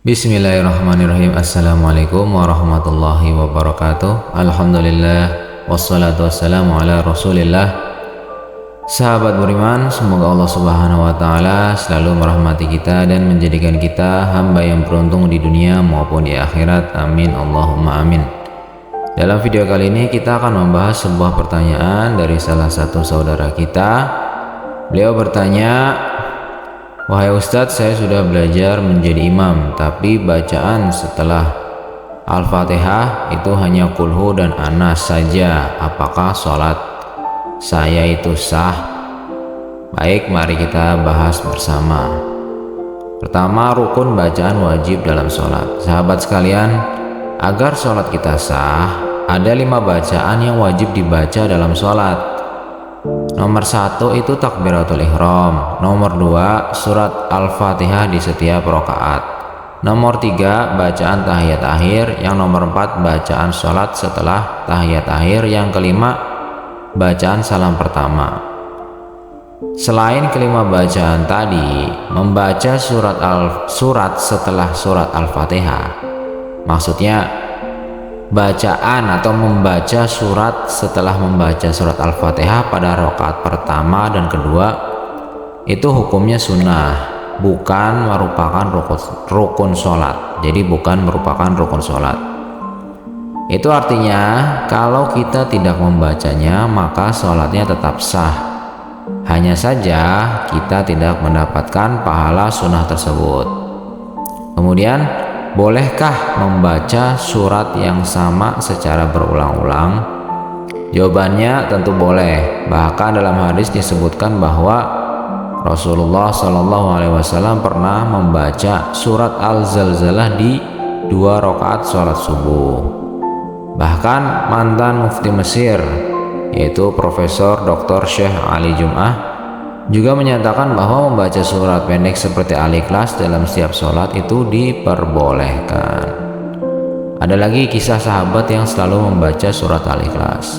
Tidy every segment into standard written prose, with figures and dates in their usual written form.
Bismillahirrahmanirrahim. Assalamualaikum warahmatullahi wabarakatuh. Alhamdulillah, wassalatu wassalamu ala rasulillah. Sahabat beriman, semoga Allah subhanahu wa ta'ala selalu merahmati kita dan menjadikan kita hamba yang beruntung di dunia maupun di akhirat. Amin, Allahumma amin. Dalam video kali ini kita akan membahas sebuah pertanyaan dari salah satu saudara kita. Beliau bertanya, "Wahai Ustadz, saya sudah belajar menjadi imam, tapi bacaan setelah Al-Fatihah itu hanya kulhu dan anas saja. Apakah sholat saya itu sah?" Baik, mari kita bahas bersama. Pertama, rukun bacaan wajib dalam sholat. Sahabat sekalian, agar sholat kita sah, ada 5 bacaan yang wajib dibaca dalam sholat. Nomor 1 itu takbiratul ihram. Nomor 2 surat Al-Fatihah di setiap rakaat. Nomor 3 bacaan tahiyat akhir. Yang nomor 4 bacaan sholat setelah tahiyat akhir. Yang kelima bacaan salam pertama. Selain kelima bacaan tadi, membaca surat setelah surat Al-Fatihah, maksudnya bacaan atau membaca surat setelah membaca surat Al-Fatihah pada rakaat pertama dan kedua itu hukumnya sunnah, bukan merupakan rukun sholat. Jadi bukan merupakan rukun sholat. Itu artinya kalau kita tidak membacanya maka sholatnya tetap sah. Hanya saja kita tidak mendapatkan pahala sunnah tersebut. Kemudian, bolehkah membaca surat yang sama secara berulang-ulang? Jawabannya tentu boleh. Bahkan dalam hadis disebutkan bahwa Rasulullah SAW pernah membaca surat Al-Zalzalah di 2 rakaat sholat subuh. Bahkan mantan mufti Mesir, yaitu Profesor Dr. Syekh Ali Jum'ah, juga menyatakan bahwa membaca surat pendek seperti Al-Ikhlas dalam setiap sholat itu diperbolehkan. Ada lagi kisah sahabat yang selalu membaca surat Al-Ikhlas.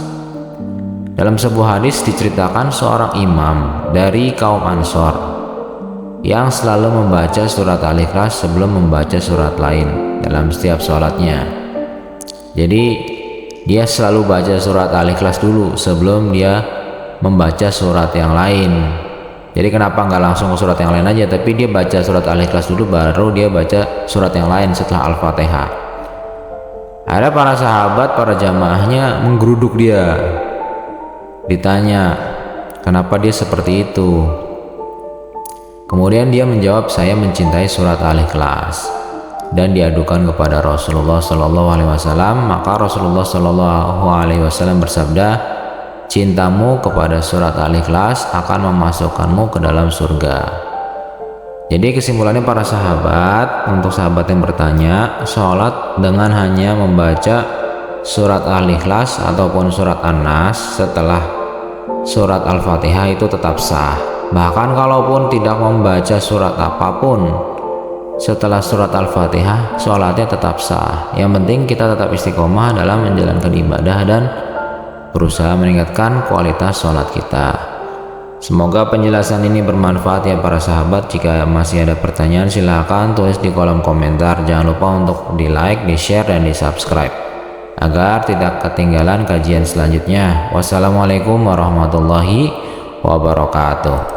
Dalam sebuah hadis diceritakan seorang imam dari kaum Ansor yang selalu membaca surat Al-Ikhlas sebelum membaca surat lain dalam setiap sholatnya. Jadi dia selalu baca surat Al-Ikhlas dulu sebelum dia membaca surat yang lain. Jadi kenapa nggak langsung ke surat yang lain aja, tapi dia baca surat Al-Ikhlas dulu baru dia baca surat yang lain setelah Al-Fatihah. Ada para sahabat, para jamaahnya menggeruduk dia. Ditanya, kenapa dia seperti itu? Kemudian dia menjawab, "Saya mencintai surat Al-Ikhlas." Dan diadukan kepada Rasulullah SAW. Maka Rasulullah SAW bersabda, "Cintamu kepada surat Al-Ikhlas akan memasukkanmu ke dalam surga." Jadi kesimpulannya para sahabat, untuk sahabat yang bertanya, sholat dengan hanya membaca surat Al-Ikhlas ataupun surat An-Nas setelah surat Al-Fatihah itu tetap sah. Bahkan kalaupun tidak membaca surat apapun setelah surat Al-Fatihah, sholatnya tetap sah. Yang penting kita tetap istiqomah dalam menjalankan ibadah dan berusaha meningkatkan kualitas sholat kita. Semoga penjelasan ini bermanfaat ya para sahabat. Jika masih ada pertanyaan silahkan tulis di kolom komentar. Jangan lupa untuk di like, di share, dan di subscribe agar tidak ketinggalan kajian selanjutnya. Wassalamualaikum warahmatullahi wabarakatuh.